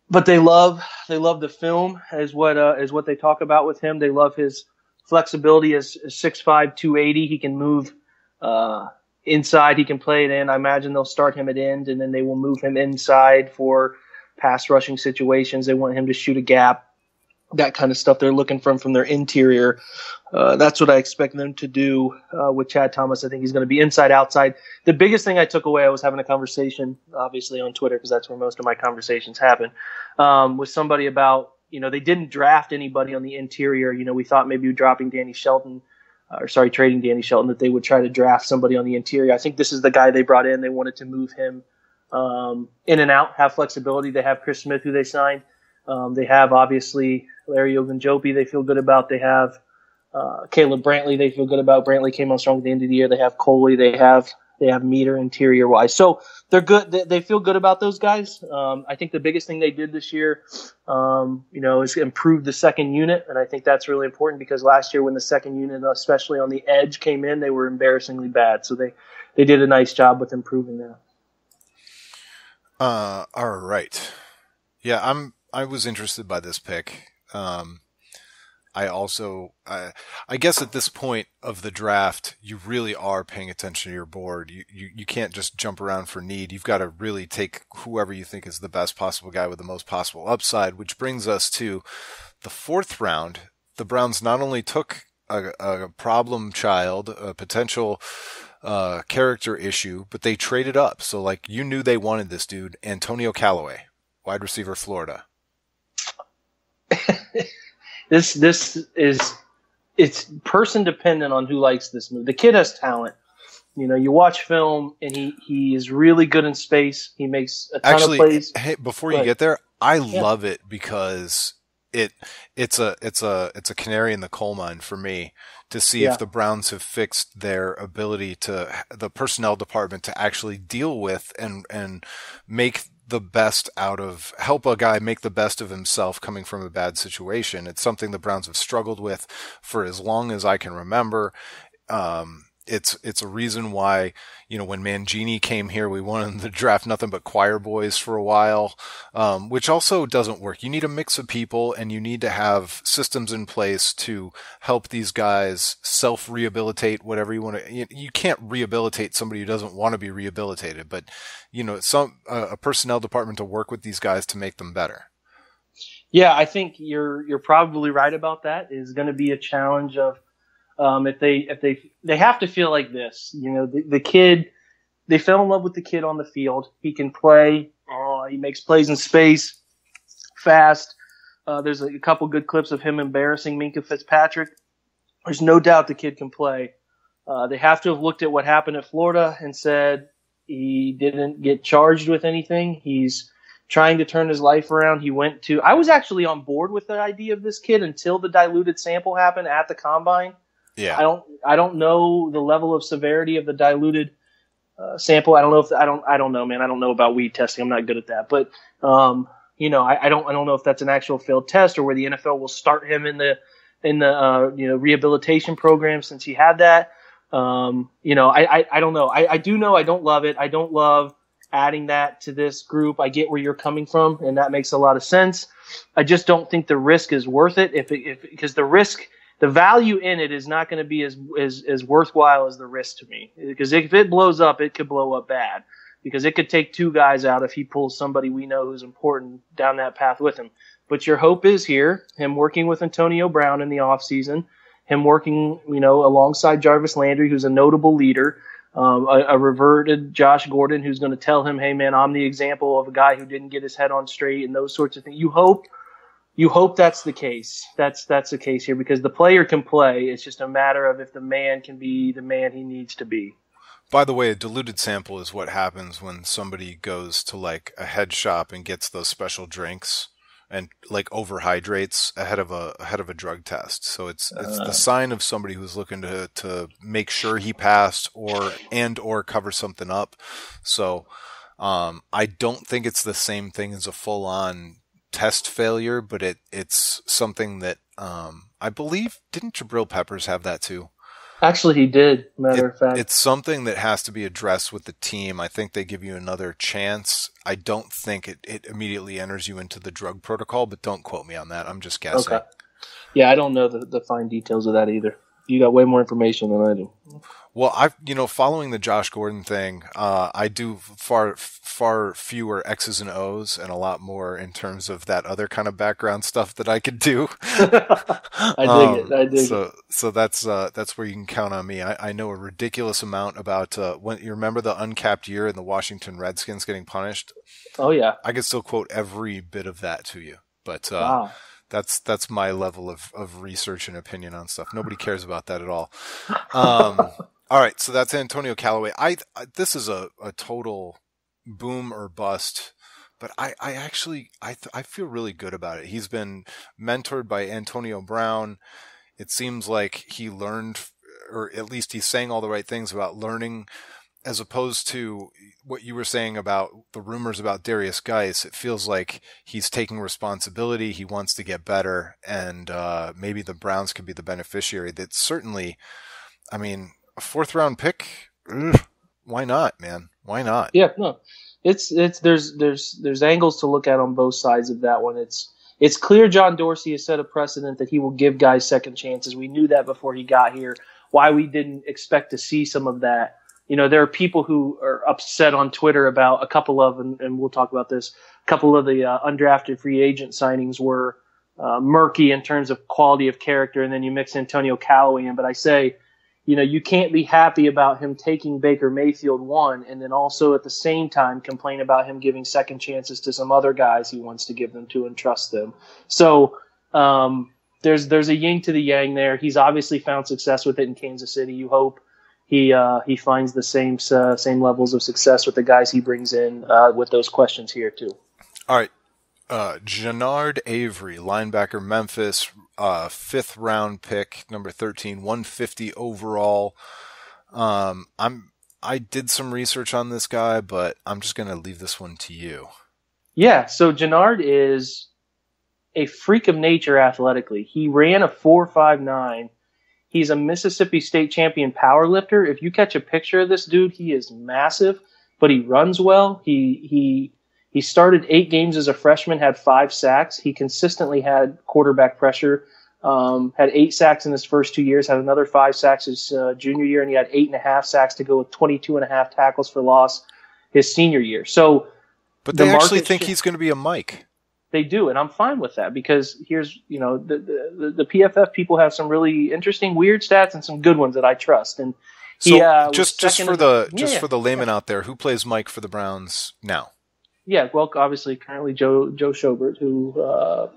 but they love the film is what they talk about with him. They love his flexibility as 6'5", 280. He can move inside, he can play it in. I imagine they'll start him at end, and then they will move him inside for pass rushing situations. They want him to shoot a gap, that kind of stuff they're looking from their interior. That's what I expect them to do with Chad Thomas. I think he's going to be inside, outside. The biggest thing I took away, I was having a conversation, obviously on Twitter, because that's where most of my conversations happen, with somebody about, they didn't draft anybody on the interior. We thought maybe dropping Danny Shelton, trading Danny Shelton, that they would try to draft somebody on the interior. I think this is the guy they brought in. They wanted to move him in and out, have flexibility. They have Chris Smith, who they signed. They have, obviously, Larry Ogunjobi they feel good about. They have Caleb Brantley they feel good about. Brantley came on strong at the end of the year. They have Coley. They have Meter interior-wise. So they're good. They feel good about those guys. I think the biggest thing they did this year, is improve the second unit, and I think that's really important because last year when the second unit, especially on the edge, came in, they were embarrassingly bad. So they did a nice job with improving that. All right. Yeah, I was interested by this pick. I guess at this point of the draft, you really are paying attention to your board. You can't just jump around for need. You've got to really take whoever you think is the best possible guy with the most possible upside, which brings us to the fourth round. The Browns not only took a problem child, a potential character issue, but they traded up. So you knew they wanted this dude, Antonio Callaway, wide receiver, Florida. This is, it's person dependent on who likes this move. The kid has talent. You watch film and he is really good in space. He makes a ton of plays. Hey, before you get there, I love it because it's a canary in the coal mine for me to see if the Browns have fixed their ability the personnel department to actually deal with and make the best help a guy make the best of himself coming from a bad situation. It's something the Browns have struggled with for as long as I can remember. It's a reason why, when Mangini came here, we wanted to draft nothing but choir boys for a while, which also doesn't work. You need a mix of people and you need to have systems in place to help these guys self-rehabilitate, whatever you want to. You can't rehabilitate somebody who doesn't want to be rehabilitated, but a personnel department to work with these guys to make them better. Yeah, I think you're probably right about that. Is going to be a challenge of if they have to feel like this. The kid, they fell in love with the kid on the field. He can play. He makes plays in space, fast. There's a couple good clips of him embarrassing Minkah Fitzpatrick. There's no doubt the kid can play. They have to have looked at what happened at Florida and said he didn't get charged with anything. He's trying to turn his life around. I was actually on board with the idea of this kid until the diluted sample happened at the combine. Yeah. I don't know the level of severity of the diluted sample. I don't know, man. I don't know about weed testing. I'm not good at that. But I don't know if that's an actual failed test or where the NFL will start him in the rehabilitation program since he had that. I don't know. I do know I don't love it. I don't love adding that to this group. I get where you're coming from, and that makes a lot of sense. I just don't think the risk is worth it because the value in it is not going to be as worthwhile as the risk to me. Because if it blows up, it could blow up bad. Because it could take two guys out if he pulls somebody we know who's important down that path with him. But your hope is here, him working with Antonio Brown in the offseason, him working, alongside Jarvis Landry, who's a notable leader, a reverted Josh Gordon who's going to tell him, hey, man, I'm the example of a guy who didn't get his head on straight and those sorts of things. You hope that's the case. That's the case here because the player can play. It's just a matter of if the man can be the man he needs to be. By the way, a diluted sample is what happens when somebody goes to a head shop and gets those special drinks and overhydrates ahead of a drug test. So it's the sign of somebody who's looking to make sure he passed or cover something up. So I don't think it's the same thing as a full-on test failure, but it's something that I believe, didn't Jabril Peppers have that too? Actually, he did, matter of fact. It's something that has to be addressed with the team. I think they give you another chance. I don't think it immediately enters you into the drug protocol, but don't quote me on that. I'm just guessing. Okay. Yeah, I don't know the fine details of that either. You got way more information than I do. Well, following the Josh Gordon thing, I do far fewer X's and O's and a lot more in terms of that other kind of background stuff that I could do. I dig it. So that's where you can count on me. I know a ridiculous amount about when you remember the uncapped year in the Washington Redskins getting punished. Oh yeah, I could still quote every bit of that to you, but wow. that's my level of research and opinion on stuff. Nobody cares about that at all. All right, so that's Antonio Callaway. This is a total boom or bust, but I actually feel really good about it. He's been mentored by Antonio Brown. It seems like he learned, or at least he's saying all the right things about learning, as opposed to what you were saying about the rumors about Darius Geis. It feels like he's taking responsibility. He wants to get better, and maybe the Browns could be the beneficiary. That's certainly, I mean, a 4th round pick. Why not, man? Why not? Yeah, no, there's angles to look at on both sides of that one. It's clear John Dorsey has set a precedent that he will give guys second chances. We knew that before he got here. Why we didn't expect to see some of that. There are people who are upset on Twitter about a couple of, and we'll talk about this, a couple of the undrafted free agent signings were murky in terms of quality of character, and then you mix Antonio Callaway in. But I say, you can't be happy about him taking Baker Mayfield 1 and then also at the same time complain about him giving second chances to some other guys he wants to give them to and trust them. So there's a yin to the yang there. He's obviously found success with it in Kansas City. You hope he finds the same levels of success with the guys he brings in with those questions here too. All right. Genard Avery, linebacker, Memphis, 5th round pick, number 13, 150 overall. I did some research on this guy, but I'm just going to leave this one to you. Yeah, so Genard is a freak of nature athletically. He ran a 4.59. He's a Mississippi State champion power lifter. If you catch a picture of this dude, he is massive, but he runs well. He started 8 games as a freshman, had 5 sacks. He consistently had quarterback pressure. Had 8 sacks in his first 2 years, had another 5 sacks his junior year, and he had 8.5 sacks to go with 22.5 tackles for loss his senior year. So, but they actually think he's going to be a Mike. They do, and I'm fine with that because here's, the PFF people have some really interesting, weird stats and some good ones that I trust. And he, just for the layman out there, who plays Mike for the Browns now? Yeah, well, obviously, currently Joe Schobert, who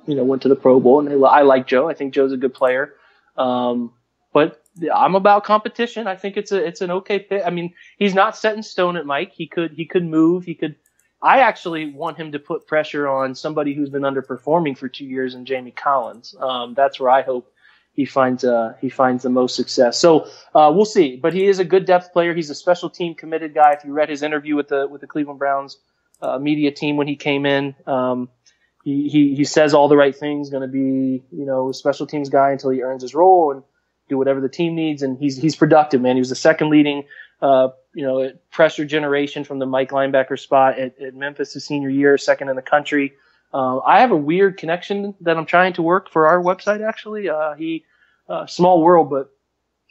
went to the Pro Bowl, and I like Joe. I think Joe's a good player, but I'm about competition. I think it's an okay pick. I mean, he's not set in stone at Mike. He could move. I actually want him to put pressure on somebody who's been underperforming for 2 years in Jamie Collins. That's where I hope he finds the most success. So we'll see. But he is a good depth player. He's a special team committed guy. If you read his interview with the Cleveland Browns media team when he came in, he says all the right things. Going to be a special teams guy until he earns his role and do whatever the team needs. And he's productive, man. He was the second leading pressure generation from the Mike linebacker spot at Memphis his senior year, second in the country. I have a weird connection that I'm trying to work for our website. Actually, small world, but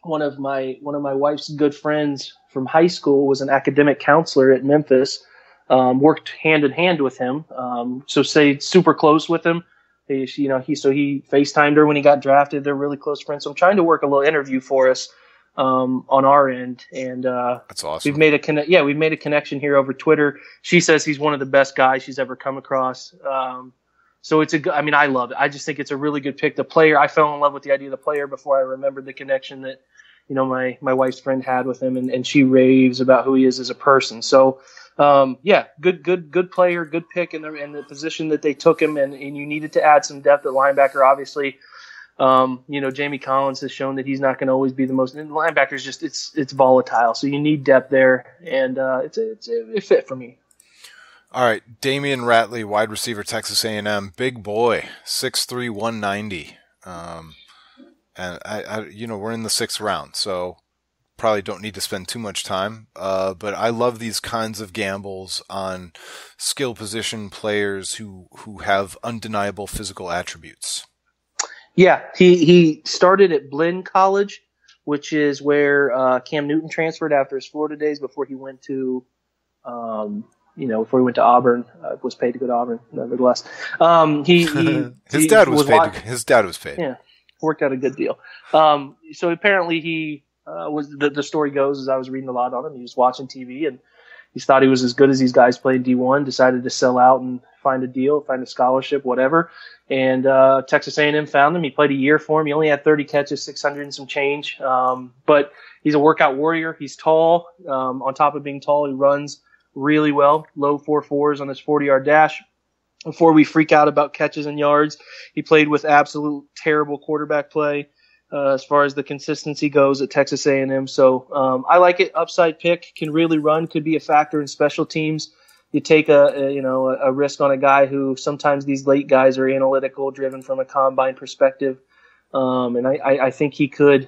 one of my wife's good friends from high school was an academic counselor at Memphis. Worked hand in hand with him, so stayed super close with him. He FaceTimed her when he got drafted. They're really close friends. So I'm trying to work a little interview for us on our end, and that's awesome. We've made a connection here over Twitter. She says he's one of the best guys she's ever come across. So it's I love it. I just think it's a really good pick. The player, I fell in love with the idea of the player before I remembered the connection that my wife's friend had with him, and she raves about who he is as a person. So. Good player, good pick in the position that they took him, and you needed to add some depth at linebacker. Obviously, Jamie Collins has shown that he's not going to always be the most. And linebackers it's volatile, so you need depth there, and it's a fit for me. All right, Damion Ratley, wide receiver, Texas A&M, big boy, 6'3", 190, and we're in the 6th round, so. Probably don't need to spend too much time, but I love these kinds of gambles on skill position players who have undeniable physical attributes. Yeah, he started at Blinn College, which is where Cam Newton transferred after his Florida days before he went to before he went to Auburn, was paid to go to Auburn. Nevertheless, his dad was paid. His dad was paid. Yeah, worked out a good deal. So apparently he was. The story goes, as I was reading a lot on him, he was watching TV and he thought he was as good as these guys playing D1. Decided to sell out and find a deal, find a scholarship, whatever. And Texas A&M found him. He played a year for him. He only had 30 catches, 600 and some change. But he's a workout warrior. He's tall. On top of being tall, he runs really well, low 4.4s on his 40-yard dash. Before we freak out about catches and yards, he played with absolute terrible quarterback play as far as the consistency goes at Texas A&M. So I like it. Upside pick, can really run, could be a factor in special teams. You take a risk on a guy who sometimes these late guys are analytical, driven from a combine perspective, and I think he could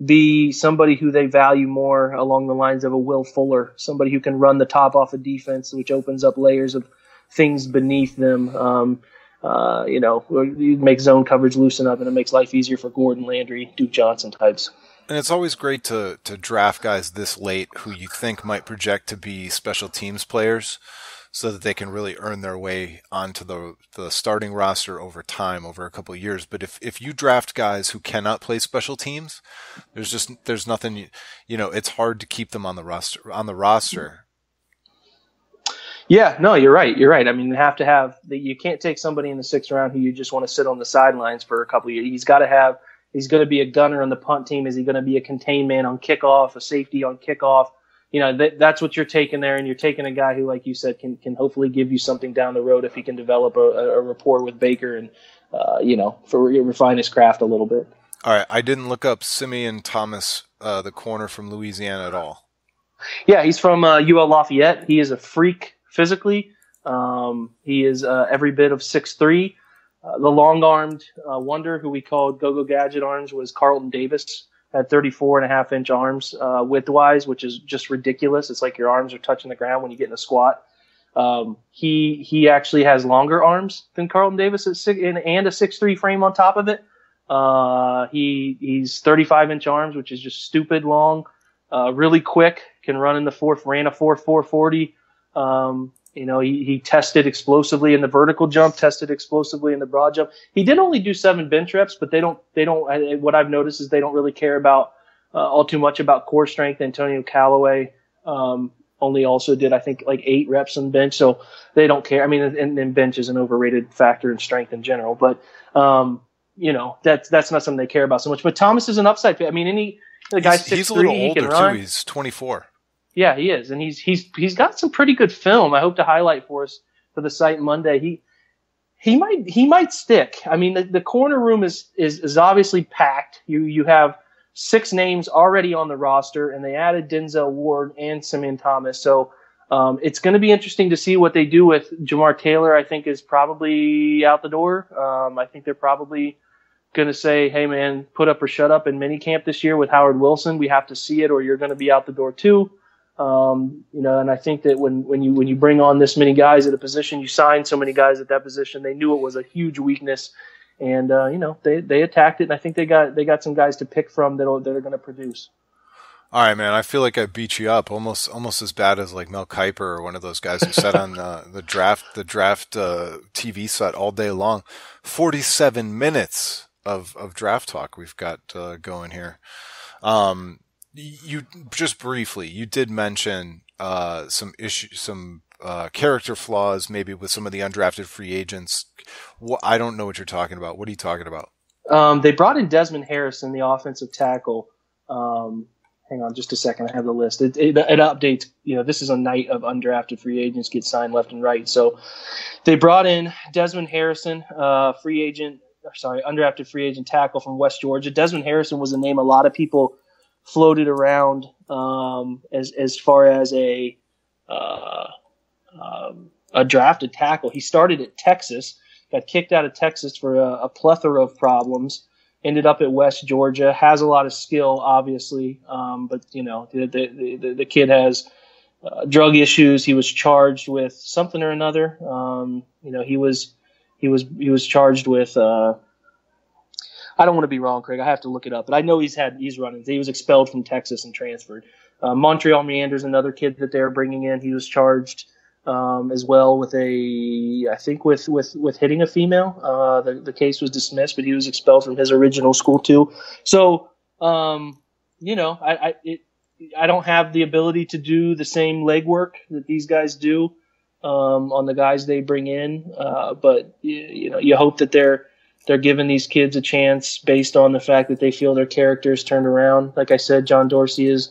be somebody who they value more along the lines of a Will Fuller, somebody who can run the top off of defense, which opens up layers of things beneath them. You make zone coverage loosen up, and it makes life easier for Gordon, Landry, Duke Johnson types. And it's always great to draft guys this late who you think might project to be special teams players so that they can really earn their way onto the starting roster over time, over a couple of years. But if you draft guys who cannot play special teams, there's nothing, it's hard to keep them on the roster. Yeah, no, you're right. I mean, you can't take somebody in the 6th round who you just want to sit on the sidelines for a couple of years. He's going to be a gunner on the punt team. Is he going to be a contained man on kickoff, a safety on kickoff? That's what you're taking there, and you're taking a guy who, like you said, can hopefully give you something down the road if he can develop a rapport with Baker and, refine his craft a little bit. All right, I didn't look up Simeon Thomas, the corner from Louisiana at all. Yeah, he's from UL Lafayette. He is a freak physically. He is every bit of 6'3". The long-armed wonder who we called Go-Go Gadget arms was Carlton Davis, had 34.5-inch arms width-wise, which is just ridiculous. It's like your arms are touching the ground when you get in a squat. He actually has longer arms than Carlton Davis and a 6'3" frame on top of it. He's 35-inch arms, which is just stupid long, really quick, can run in the fourth, ran a 4.40. He tested explosively in the vertical jump, tested explosively in the broad jump. He did only do 7 bench reps, but they don't, what I've noticed is they don't really care about, all too much about core strength. Antonio Callaway, only also did, I think, like 8 reps on bench. So they don't care. I mean, and bench is an overrated factor in strength in general, but, that's not something they care about so much. But Thomas is an upside pick. I mean, the guy's 6'3", he's a little older he can run. too. He's 24. Yeah, he is, and he's got some pretty good film. I hope to highlight for us for the site Monday. He might stick. I mean, the corner room is obviously packed. You have 6 names already on the roster, and they added Denzel Ward and Simeon Thomas. So it's going to be interesting to see what they do with Jamar Taylor. I think is probably out the door. I think they're probably going to say, "Hey man, put up or shut up" in minicamp this year with Howard Wilson. We have to see it, or you're going to be out the door too. And I think that when you bring on this many guys at a position, you sign so many guys at that position, they knew it was a huge weakness, and they attacked it. And I think they got some guys to pick from that are going to produce. All right, man. I feel like I beat you up almost as bad as like Mel Kiper or one of those guys who sat on the draft TV set all day long. 47 minutes of draft talk we've got going here. You just briefly, you did mention some issues, some character flaws, maybe with some of the undrafted free agents. I don't know what you're talking about. What are you talking about? They brought in Desmond Harrison, the offensive tackle. Hang on just a second. I have the list. It updates. This is a night of undrafted free agents get signed left and right. So they brought in Desmond Harrison, undrafted free agent tackle from West Georgia. Desmond Harrison was a name a lot of people floated around as far as a drafted tackle. He started at Texas, got kicked out of Texas for a plethora of problems, ended up at West Georgia, has a lot of skill, obviously, but the kid has drug issues. He was charged with something or another. He was charged with I don't want to be wrong, Craig. I have to look it up, but I know he's running. He was expelled from Texas and transferred. Montreal Meander's another kid that they're bringing in. He was charged as well with with hitting a female. The case was dismissed, but he was expelled from his original school too. So, I don't have the ability to do the same legwork that these guys do on the guys they bring in, but you hope that they're giving these kids a chance based on the fact that they feel their characters turned around. Like I said, John Dorsey is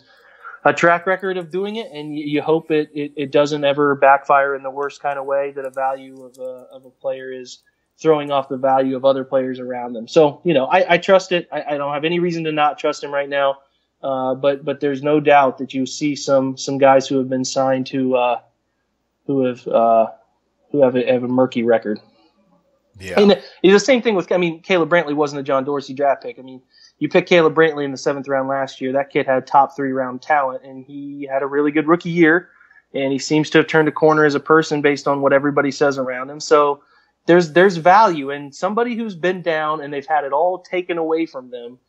a track record of doing it, and you hope it doesn't ever backfire in the worst kind of way, that a value of a player is throwing off the value of other players around them. So, I trust it. I don't have any reason to not trust him right now. But there's no doubt that you see some guys who have been signed who have a murky record. Yeah. And the same thing with, Caleb Brantley wasn't a John Dorsey draft pick. You picked Caleb Brantley in the 7th round last year. That kid had top 3-round talent, and he had a really good rookie year, and he seems to have turned a corner as a person based on what everybody says around him. So there's value in somebody who's been down and they've had it all taken away from them.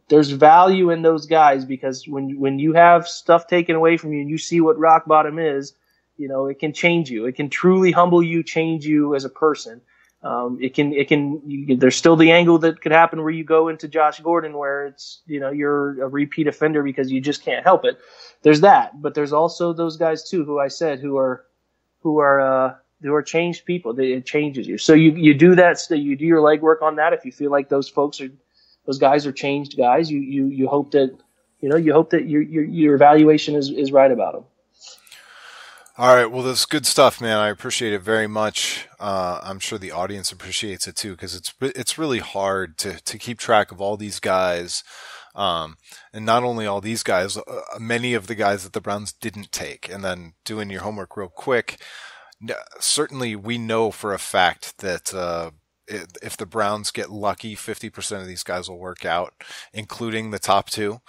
There's value in those guys, because when you have stuff taken away from you and you see what rock bottom is, it can change you. It can truly humble you, change you as a person. There's still the angle that could happen where you go into Josh Gordon, where it's, you're a repeat offender because you just can't help it. There's that, but there's also those guys too, who I said, who are changed people. It changes you. So you do that. So you do your legwork on that. If you feel like those guys are changed guys, you hope that, your evaluation is right about them. All right. Well, that's good stuff, man. I appreciate it very much. I'm sure the audience appreciates it too, because it's really hard to keep track of all these guys. And not only all these guys, many of the guys that the Browns didn't take, and then doing your homework real quick. Certainly we know for a fact that, if the Browns get lucky, 50% of these guys will work out, including the top 2.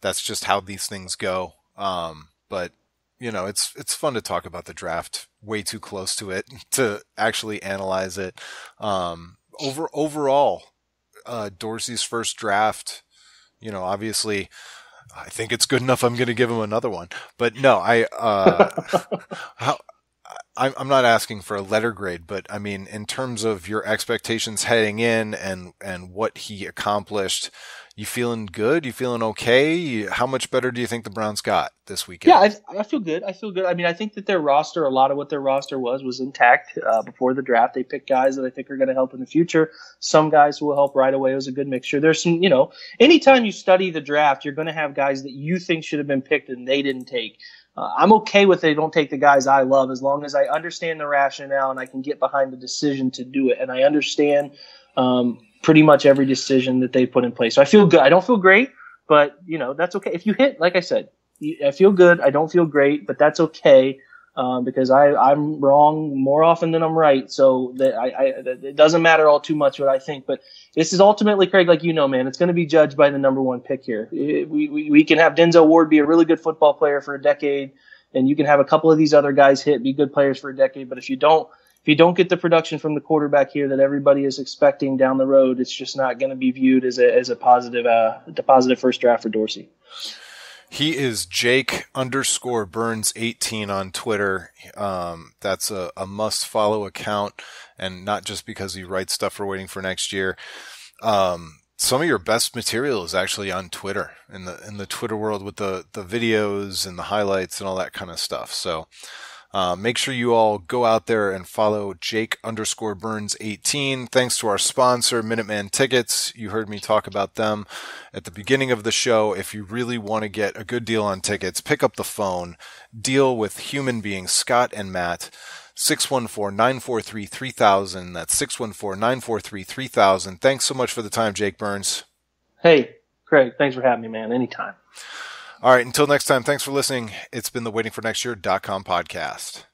That's just how these things go. But it's fun to talk about the draft way too close to it to actually analyze it. Overall, Dorsey's first draft, obviously I think it's good enough. I'm going to give him another one, but no, I'm not asking for a letter grade, but in terms of your expectations heading in and what he accomplished, you feeling good? You feeling okay? How much better do you think the Browns got this weekend? Yeah, I feel good. I think that their roster, a lot of what their roster was intact before the draft. They picked guys that I think are going to help in the future. Some guys who will help right away. It was a good mixture. There's some, anytime you study the draft, you're going to have guys that you think should have been picked and they didn't take. I'm okay with they don't take the guys I love, as long as I understand the rationale and I can get behind the decision to do it. And I understand pretty much every decision that they put in place. So I feel good. I don't feel great, but that's okay. If you hit, like I said, I feel good. I don't feel great, but that's okay. Because I'm wrong more often than I'm right. So it doesn't matter all too much what I think. But this is ultimately, Craig, like man, it's going to be judged by the number 1 pick here. We can have Denzel Ward be a really good football player for a decade, and you can have a couple of these other guys be good players for a decade. But if you don't get the production from the quarterback here that everybody is expecting down the road, it's just not going to be viewed as a positive first draft for Dorsey. He is Jake_Burns18 on Twitter. That's a must follow account, and not just because he writes stuff for Waiting for Next Year. Some of your best material is actually on Twitter, in the Twitter world, with the videos and the highlights and all that kind of stuff. So make sure you all go out there and follow Jake_Burns18. Thanks to our sponsor, Minuteman Tickets. You heard me talk about them at the beginning of the show. If you really want to get a good deal on tickets, pick up the phone, deal with human beings, Scott and Matt, 614-943-3000. That's 614-943-3000. Thanks so much for the time, Jake Burns. Hey, Craig, thanks for having me, man. Anytime. All right, until next time, thanks for listening. It's been the waitingfornextyear.com podcast.